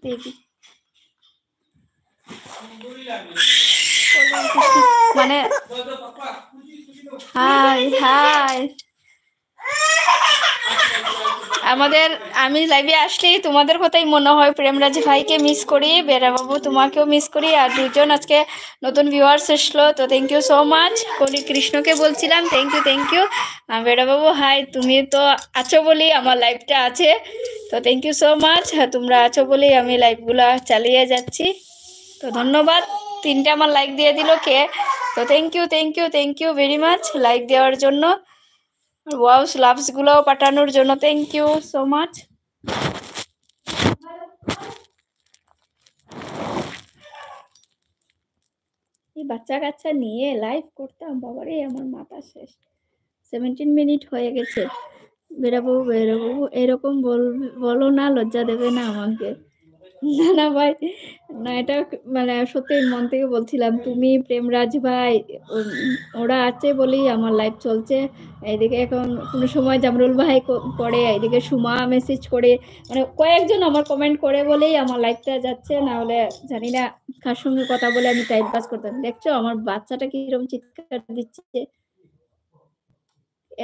দেবী মানে high high আমাদের আমি লাইভে আসলেই তোমাদের কথাই মনে হয়। প্রেমরাজ ভাইকে মিস করি, বেরা বাবু তোমাকেও মিস করি, আর দুজন আজকে নতুন ভিউয়ার্স এসলো, তো থ্যাংক ইউ সো মাচ। কলি কৃষ্ণকে বলছিলাম thank you. Bera Babu high, তুমি তো আছো বলেই আমার লাইভটা আছে, তো থ্যাংক ইউ সো মাচ। তোমরা আছো বলেই আমি লাইভগুলা চালিয়ে যাচ্ছি, তো ধন্যবাদ। 3টে আমার লাইক দিয়ে দিল কে, তো thank you very much like দেওয়ার জন্য, ওয়াউস লাভস গুলোও পাঠানোর জন্য থ্যাংক ইউ সো মাচ। এই বাচ্চা কাচ্চা নিয়ে লাইভ করতাম, বাবারে আমার মাথা শেষ। 17 মিনিট হয়ে গেছে। বেরাবু এরকম বলো না, লজ্জা দেবে না আমাকে। না না ভাই, না এটা মানে সত্যি মন থেকে বলছিলাম। তুমি প্রেমরাজ ভাই ওরা আছে বলেই আমার লাইভ চলছে। এইদিকে এখন কোনো সময় জামরুল ভাই করে, এইদিকে সুমা মেসেজ করে, মানে কয়েকজন আমার কমেন্ট করে বলেই আমার লাইভটা যাচ্ছে, না হলে জানি না কার সঙ্গে কথা বলে আমি টাইম পাস করতাম। দেখছো আমার বাচ্চাটা কিরকম চিৎকার দিচ্ছে,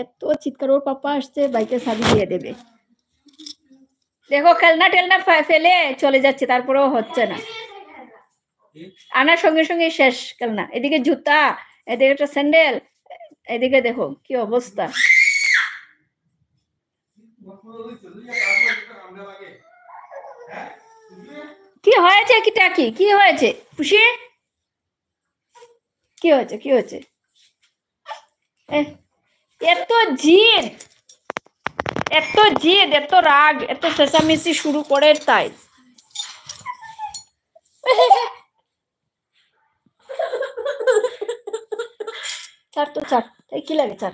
এত চিৎকার। ওর পাপা আসছে, বাইকে চাবি দিয়ে দেবে। দেখো খেলনা টেলনা ফেলে চলে যাচ্ছে, তারপরেও হচ্ছে না, আনার সঙ্গে সঙ্গে শেষ খেলনা। এদিকে জুতা, এদিকে একটা স্যান্ডেল, এদিকে দেখো কি অবস্থা। কি হয়েছে, কি হয়েছে খুশি, কি হয়েছে এত জিদ, এত রাগ, এত চেঁচামেচি শুরু করে তাই। চার তো চার, তাই কি লাগে চার,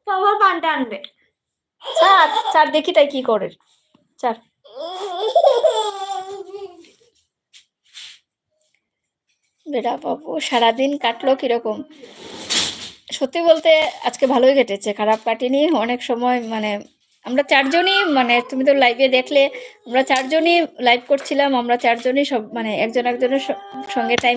বাবা পানটা আনবে, চার দেখি তাই কি করে চার। বেটা বাবু সারাদিন কাটলো কিরকম? সত্যি বলতে আজকে ভালোই কেটেছে, খারাপ কাটেনি। অনেক সময় মানে আমরা চারজনই, মানে তুমি তো লাইভে দেখলে আমরা চারজনই লাইভ করছিলাম, আমরা চারজনই সব মানে একজন একজনের সঙ্গে টাইম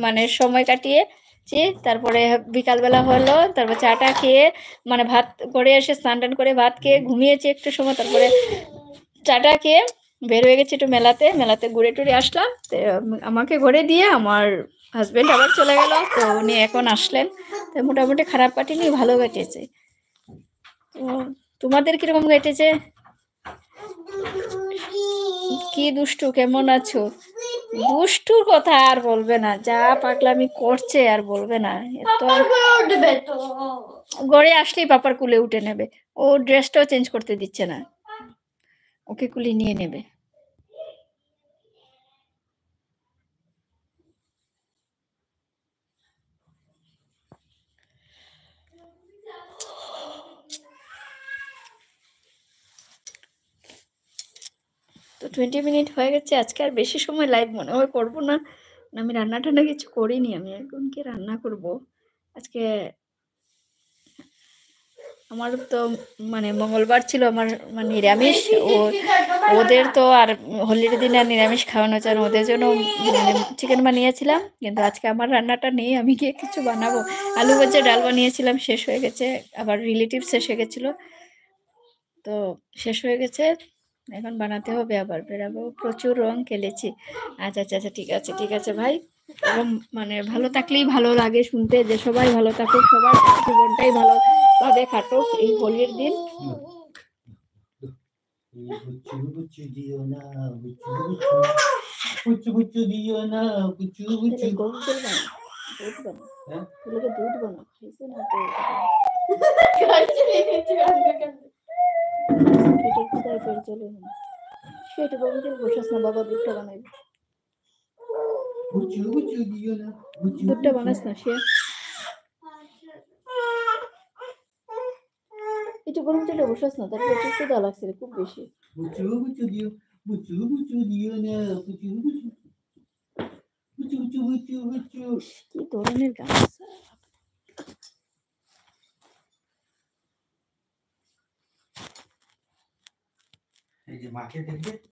মানে সময় কাটিয়েছি। তারপরে বিকালবেলা হলো, তারপর চাটা খেয়ে মানে ভাত করে এসে স্নান টান করে ভাত খেয়ে ঘুমিয়েছি একটু সময়, তারপরে চাটা খেয়ে বের হয়ে গেছি একটু মেলাতে ঘুরে টুরে আসলাম। আমাকে ঘুরে দিয়ে আমার হাজবেন্ড আবার চলে গেল, তো উনি এখন আসলেন। তো মোটামুটি খারাপ কাটেনি, ভালো কেটেছে। তো তোমাদের কিরকম কেটেছে? কি দুষ্টু, কেমন আছো? দুষ্টুর কথা আর বলবে না, যা পাগলামি করছে আর বলবে না। এত গড়ে আসলেই পাপার কুলে উঠে নেবে, ও ড্রেসটাও চেঞ্জ করতে দিচ্ছে না, ওকে কুলে নিয়ে নেবে। তো 20 মিনিট হয়ে গেছে, আজকে আর বেশি সময় লাইভ মনে হয় করবো না। আমি রান্না টান্না কিছু করিনি, আমি এখন কি রান্না করব আজকে। আমার তো মানে মঙ্গলবার ছিল আমার মানে নিরামিষ, ওদের তো আর হোলির দিনে আর নিরামিষ খাওয়ানো যায় না, ওদের জন্য মানে চিকেন বানিয়েছিলাম। কিন্তু আজকে আমার রান্নাটা নেই, আমি গিয়ে কিছু বানাবো। আলু ভাজা ডাল বানিয়েছিলাম, শেষ হয়ে গেছে, আবার রিলেটিভ শেষ হয়ে গেছিলো, তো শেষ হয়ে গেছে, এখন বানাতে হবে আবার। বেরাবো, প্রচুর রং খেলেছি। আচ্ছা ঠিক আছে ভাই, এবং মানে ভালো থাকলেই ভালো লাগে শুনতে, যে সবাই ভালো থাকুক, সবার জীবনটাই ভালোভাবে কাটুক এই হোলির দিন। দুধ বানা খাইছে না সেটা বলতে বসেছ না বাবা, দুধটা বানাই, দুধটা বানাস না সে একটু গরম তেলে বসাস না, তারপর একটু ক্ষুধা লাগছে খুব বেশি। কি ধরনের গাছ এই যে মাকে দেখবে।